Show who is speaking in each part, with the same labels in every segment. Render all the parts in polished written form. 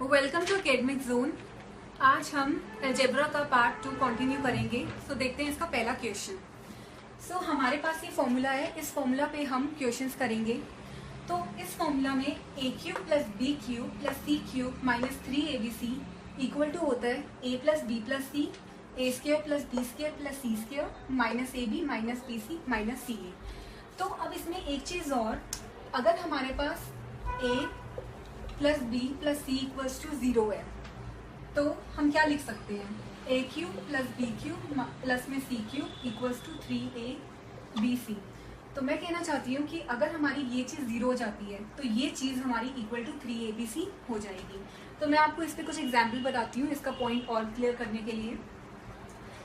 Speaker 1: Welcome to academic zone. आज हम algebra का पार्ट 2 कंटिन्यू करेंगे। सो देखते हैं इसका पहला क्वेश्चन। हमारे पास ये फॉर्मूला है, इस फॉर्मूला पे हम क्वेश्चंस करेंगे। तो इस फॉर्मूला में A cube plus B cube plus C cube minus 3abc equal to होता है a plus B plus C A square plus B square plus C square minus A B minus B C minus C A. तो अब इसमें एक चीज़ और, अगर हमारे पास a plus B plus C equals to 0 है तो हम क्या लिख सकते हैं? A cube plus B cube plus में सी क्यूब इक्वल्स टू 3abc। तो मैं कहना चाहती हूँ कि अगर हमारी ये चीज़ 0 हो जाती है तो ये चीज़ हमारी इक्वल टू 3abc हो जाएगी। तो मैं आपको इस पर कुछ एग्जाम्पल बताती हूँ इसका पॉइंट और क्लियर करने के लिए।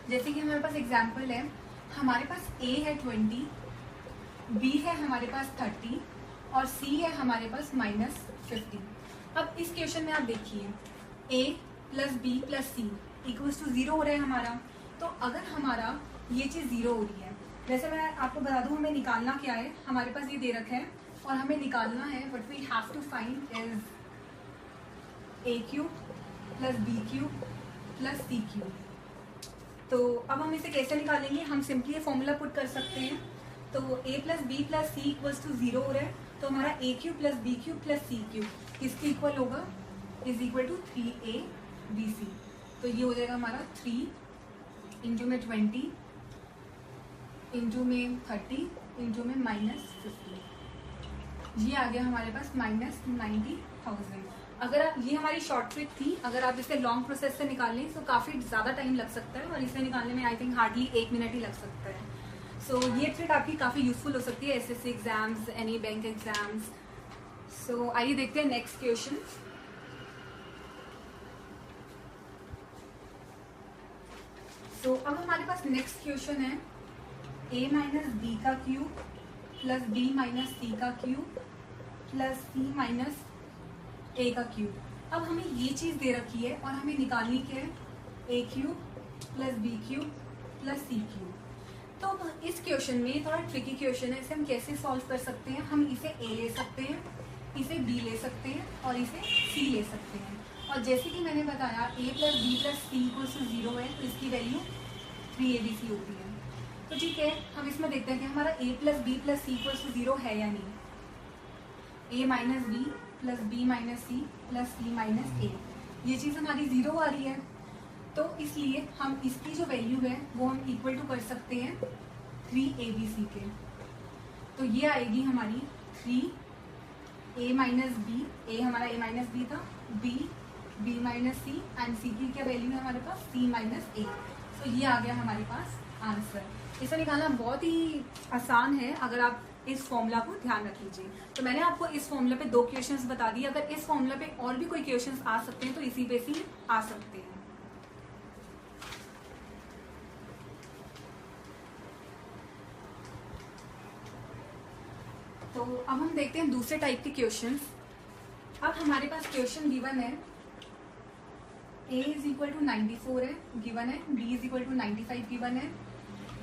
Speaker 1: जैसे कि हमारे पास एग्जाम्पल है, हमारे पास a है 20, b है हमारे पास 30 और c है हमारे पास -50। अब इस क्वेश्चन में आप देखिए a plus B plus C equals to 0 हो रहा है हमारा। तो अगर हमारा ये चीज़ 0 हो रही है, वैसे मैं आपको बता दूं हमें निकालना क्या है। हमारे पास ये दे रखा है और हमें निकालना है what we have to find is A cube plus B cube plus C cube. तो अब हम इसे कैसे निकालेंगे? हम सिंपली ये फॉर्मूला पुट कर सकते हैं। तो a plus B plus C equals to 0 हो रहा है, तो हमारा A cube plus B cube plus C cube किसके इक्वल होगा? Is equal to 3abc। तो ये हो जाएगा हमारा 3 इंटू में 20 इंटू में 30 इंटू में -50। ये आ गया हमारे पास -90,000। अगर आप, ये हमारी शॉर्ट ट्रिक थी, अगर आप इसे लॉन्ग प्रोसेस से निकालें तो काफ़ी ज़्यादा टाइम लग सकता है और इसे निकालने में आई थिंक हार्डली 1 मिनट ही लग सकता है। सो ये ट्रिक आपकी काफ़ी यूजफुल हो सकती है SSC exams, any bank exams. So आइए देखते हैं नेक्स्ट क्वेश्चन। तो अब हमारे पास नेक्स्ट क्वेश्चन है a माइनस बी का cube plus b minus C का cube plus c minus a का क्यूब। अब हमें ये चीज़ दे रखी है और हमें निकालनी क्या है? a cube plus b cube plus c cube. तो इस क्वेश्चन में थोड़ा ट्रिकी क्वेश्चन है, इसे हम कैसे सॉल्व कर सकते हैं? हम इसे a ले सकते हैं, इसे b ले सकते हैं और इसे c ले सकते हैं। और जैसे कि मैंने बताया a plus B plus C equals to 0 है, तो इसकी वैल्यू 3abc होती है। तो ठीक है, हम इसमें देखते हैं कि हमारा a plus B plus C equals to 0 है या नहीं। a minus B plus B minus C plus C minus A, ये चीज़ हमारी 0 आ रही है। तो इसलिए हम इसकी जो वैल्यू है वो हम इक्वल टू कर सकते हैं 3abc के। तो ये आएगी हमारी 3a माइनस बी, a हमारा a माइनस बी था, b minus C and c की क्या वैल्यू है हमारे पास? c माइनस ए। तो ये आ गया हमारे पास आंसर। इसे निकालना बहुत ही आसान है अगर आप इस फॉर्मूला को ध्यान रख लीजिए। तो मैंने आपको इस फॉर्मूला पे 2 क्वेश्चंस बता दिए। अगर इस फॉर्मूला पे और भी कोई क्वेश्चंस आ सकते हैं तो इसी पे से आ सकते हैं। तो अब हम देखते हैं दूसरे टाइप के क्वेश्चंस। अब हमारे पास क्वेश्चन गिवन है a इज इक्वल टू 94 है गिवन है, b is equal to 95 given है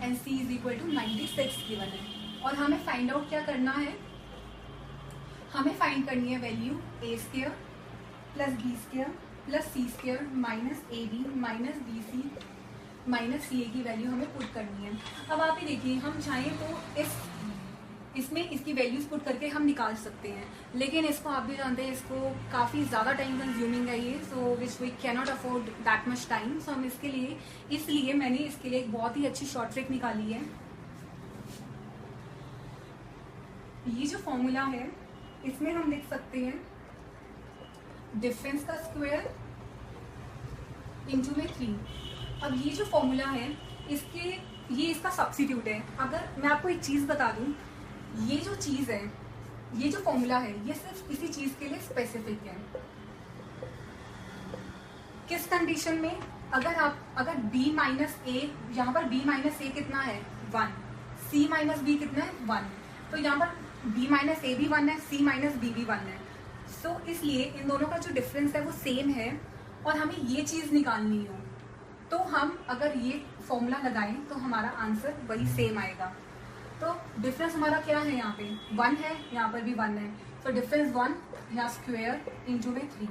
Speaker 1: and c is equal to 96 given है। और हमें फाइंड आउट क्या करना है? हमें फाइंड करनी है value a square plus b square plus c square minus ab minus bc minus ca की वैल्यू हमें पुट करनी है। अब आप ही देखिए, हम चाहें तो इसमें इसकी वैल्यूज पुट करके हम निकाल सकते हैं, लेकिन इसको आप भी जानते हैं इसको काफ़ी ज़्यादा टाइम कंज्यूमिंग है ये, so which we can not afford that much time. So हम इसलिए मैंने इसके लिए एक बहुत ही अच्छी शॉर्ट ट्रिक निकाली है। ये जो फॉर्मूला है इसमें हम लिख सकते हैं डिफरेंस का स्क्वायर इंटू में 3। अब ये जो फॉर्मूला है ये इसका सब्स्टिट्यूट है। अगर मैं आपको एक चीज़ बता दूं, ये जो चीज़ है, ये जो फॉर्मूला है ये सिर्फ किसी चीज़ के लिए स्पेसिफिक है। किस कंडीशन में? अगर b माइनस ए, यहाँ पर b माइनस ए कितना है? 1, c माइनस बी कितना है? 1। तो यहाँ पर b माइनस ए भी 1 है, c माइनस बी भी 1 है। सो इसलिए इन दोनों का जो डिफरेंस है वो सेम है और हमें ये चीज़ निकालनी हो तो हम अगर ये फॉर्मूला लगाएं तो हमारा आंसर वही सेम आएगा। तो डिफरेंस हमारा क्या है? यहाँ पे 1 है, यहाँ पर भी 1 है। तो डिफरेंस 1 यहाँ स्क्वायर इंटू में 3।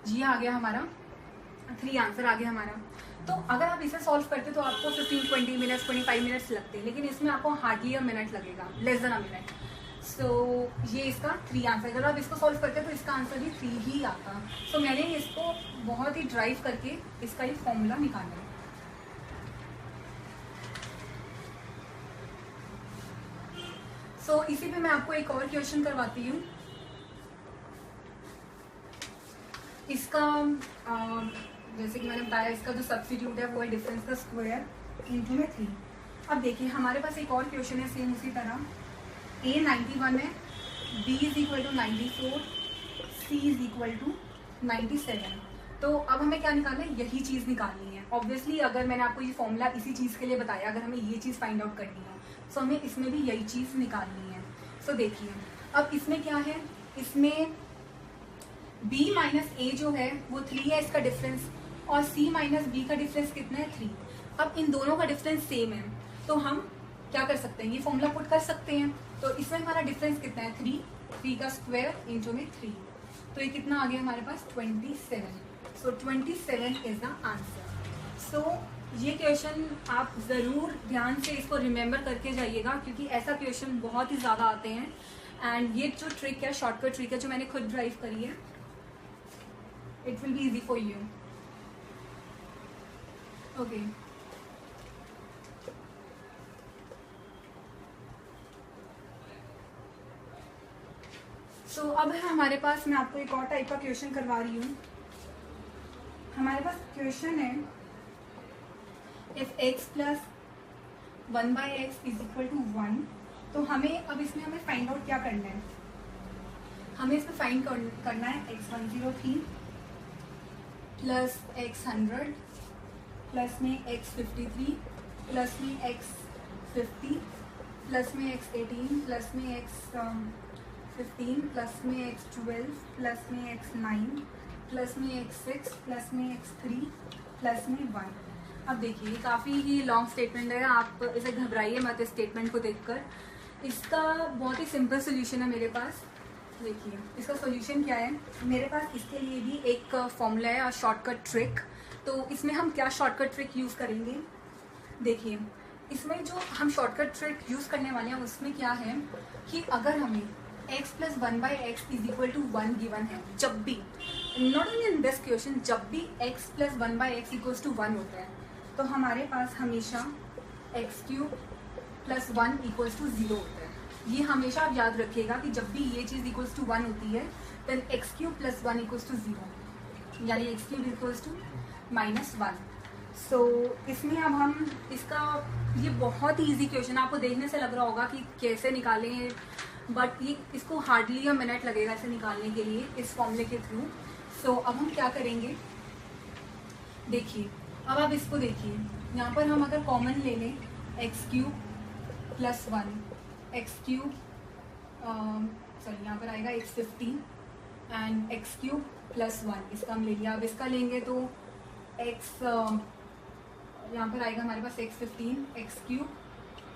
Speaker 1: ये आ गया हमारा 3 आंसर आ गया हमारा। तो अगर आप इसे सॉल्व करते तो आपको 15-20 मिनट्स 25 मिनट्स लगते हैं, लेकिन इसमें आपको हार्डली अ मिनट लगेगा, लेस देन अ मिनट। सो ये इसका 3 आंसर, अगर आप इसको सॉल्व करते तो इसका आंसर भी 3 ही आता। सो मैंने इसको बहुत ही ड्राइव करके इसका ये फॉर्मूला निकाला है। सो इसी पे मैं आपको एक और क्वेश्चन करवाती हूँ। इसका जैसे कि मैंने बताया, इसका जो सब्स्टिट्यूट है वो है डिफरेंस का स्क्वायर इंटू में 3। अब देखिए हमारे पास एक और क्वेश्चन है सेम उसी तरह। A 91 है, B is equal to 94, C is equal to 97। तो अब हमें क्या निकालना है, यही चीज़ निकालनी है। ऑब्वियसली अगर मैंने आपको ये फॉर्मूला इसी चीज़ के लिए बताया, अगर हमें ये चीज़ फाइंड आउट करनी है तो हमें इसमें भी यही चीज़ निकालनी है। सो देखिए अब इसमें क्या है, इसमें B माइनस A जो है वो 3 है इसका डिफरेंस, और C माइनस B का डिफरेंस कितना है 3। अब इन दोनों का डिफरेंस सेम है तो हम क्या कर सकते हैं, ये फॉर्मूला पुट कर सकते हैं। तो इसमें हमारा डिफरेंस कितना है 3 का स्क्वायर इंटू में 3, तो ये कितना आ गया हमारे पास 27। सो 27 इज द आंसर। सो ये क्वेश्चन आप ज़रूर ध्यान से इसको रिमेंबर करके जाइएगा, क्योंकि ऐसा क्वेश्चन बहुत ही ज़्यादा आते हैं। एंड ये जो ट्रिक है, शॉर्टकट ट्रिक है जो मैंने खुद ड्राइव करी है, it will be easy for you. Okay. So अब है हमारे पास, मैं आपको एक और टाइप का क्वेश्चन करवा रही हूँ। हमारे पास क्वेश्चन है if x plus 1/x is equal to 1, तो हमें अब इसमें हमें फाइंड आउट क्या करना है, हमें इसमें फाइंड करना है x103 प्लस x100 प्लस में x53 प्लस में x50 प्लस में x18 प्लस में x15 प्लस में x12 प्लस में x9 प्लस में x6 प्लस में x3 प्लस में 1। अब देखिए ये काफ़ी ही लॉन्ग स्टेटमेंट है, आप इसे घबराइए मत इस स्टेटमेंट को देखकर। इसका बहुत ही सिंपल सोल्यूशन है मेरे पास। देखिए इसका सॉल्यूशन क्या है, मेरे पास इसके लिए भी एक फॉर्मूला है और शॉर्टकट ट्रिक। तो इसमें हम क्या शॉर्टकट ट्रिक यूज़ करेंगे, देखिए इसमें जो हम शॉर्टकट ट्रिक यूज़ करने वाले हैं उसमें क्या है कि अगर हमें x plus 1/x is equal to 1 given है, जब भी, not only in this question, जब भी x plus 1/x equals to 1 होता है तो हमारे पास हमेशा x³ प्लस 1 इक्वल्स टू 0 होता है। ये हमेशा आप याद रखिएगा कि जब भी ये चीज़ इक्वल्स टू 1 होती है then x³ plus 1 equals to 0, यानी x³ इक्वल्स टू -1। सो इसमें अब हम इसका, ये बहुत ही ईजी क्वेश्चन, आपको देखने से लग रहा होगा कि कैसे निकालें, बट ये इसको हार्डली अ मिनट लगेगा इसे निकालने के लिए इस फॉर्मूले के थ्रू। सो अब हम क्या करेंगे, देखिए अब आप इसको देखिए, यहाँ पर हम अगर कॉमन ले लें x³ प्लस 1, x³ सॉरी यहाँ पर आएगा x15 एंड x³ प्लस 1, इसका हम ले लिया। अब इसका लेंगे तो x यहाँ पर आएगा हमारे पास x15 x³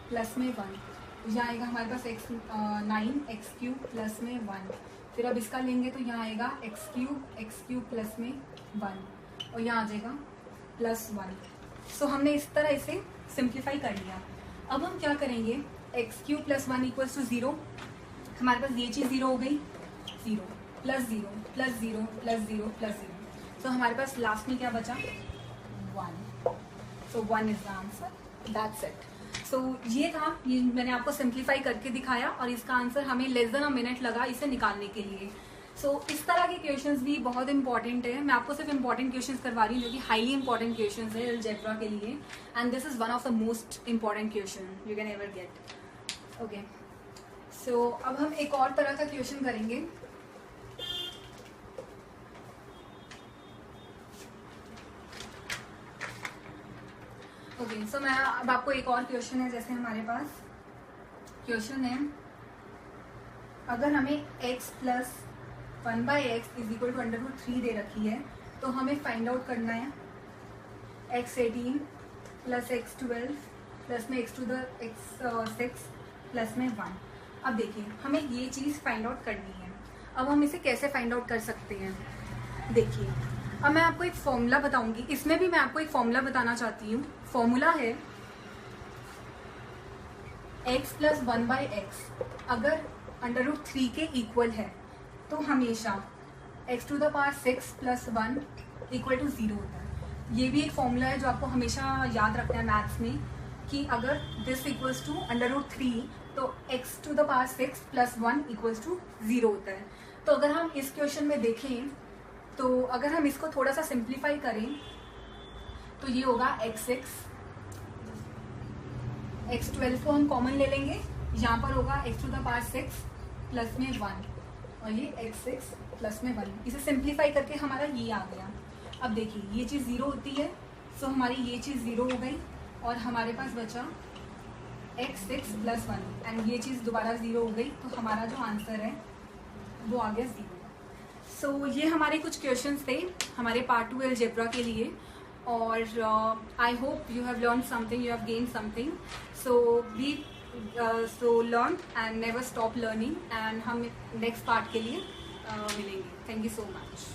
Speaker 1: प्लस में 1, यहाँ आएगा हमारे पास x9 x³ प्लस में 1। फिर अब इसका लेंगे तो यहाँ आएगा x³ प्लस में 1 और यहाँ आ जाएगा प्लस 1। सो हमने इस तरह इसे सिंप्लीफाई कर लिया। अब हम क्या करेंगे, x³ प्लस 1 इक्वल्स टू 0, हमारे पास ये चीज़ 0 हो गई, 0 प्लस 0 प्लस 0 प्लस 0 प्लस 0। सो हमारे पास लास्ट में क्या बचा, 1। So 1 is the answer, that's it. So ये था, ये मैंने आपको सिंप्लीफाई करके दिखाया और इसका आंसर हमें लेस देन अ मिनट लगा इसे निकालने के लिए। सो इस तरह के क्वेश्चंस भी बहुत इंपॉर्टेंट है। मैं आपको सिर्फ इंपॉर्टेंट क्वेश्चंस करवा रही हूँ जो कि हाईली इंपॉर्टेंट क्वेश्चंस है अलजेब्रा के लिए, and this is one of the most important question you can ever get. Okay, so अब हम एक और तरह का क्वेश्चन करेंगे। ओके, सो मैं अब आपको एक और क्वेश्चन है, जैसे हमारे पास क्वेश्चन है, अगर हमें x plus 1/x is equal to √3 दे रखी है तो हमें फाइंड आउट करना है x18 प्लस x12 प्लस में x6 प्लस में 1। अब देखिए हमें ये चीज़ फाइंड आउट करनी है। अब हम इसे कैसे फाइंड आउट कर सकते हैं, देखिए अब मैं आपको एक फॉर्मूला बताऊंगी, इसमें भी मैं आपको एक फॉर्मूला बताना चाहती हूँ। फॉर्मूला है x प्लस 1/x अगर √3 के इक्वल है तो हमेशा x to the power 6 plus 1 equal to 0 होता है। ये भी एक फॉर्मूला है जो आपको हमेशा याद रखना है मैथ्स में, कि अगर दिस इक्वल्स टू √3 तो x to the power 6 plus 1 equals to 0 होता है। तो अगर हम इस क्वेश्चन में देखें तो अगर हम इसको थोड़ा सा सिंप्लीफाई करें तो ये होगा x6, x12 को हम कॉमन ले लेंगे, यहाँ पर होगा x to the power 6 plus में 1 और ये x6 प्लस में 1। इसे सिंप्लीफाई करके हमारा ये आ गया। अब देखिए ये चीज़ 0 होती है, सो हमारी ये चीज़ 0 हो गई और हमारे पास बचा x6 प्लस 1 एंड ये चीज़ दोबारा 0 हो गई, तो हमारा जो आंसर है वो आ गया 0। सो ये हमारे कुछ क्वेश्चंस थे हमारे पार्ट 2 अलजेब्रा के लिए, और I hope you have learn something, you have gain something. So learn and never stop learning, and हम नेक्स्ट पार्ट के लिए मिलेंगे। Thank you so much.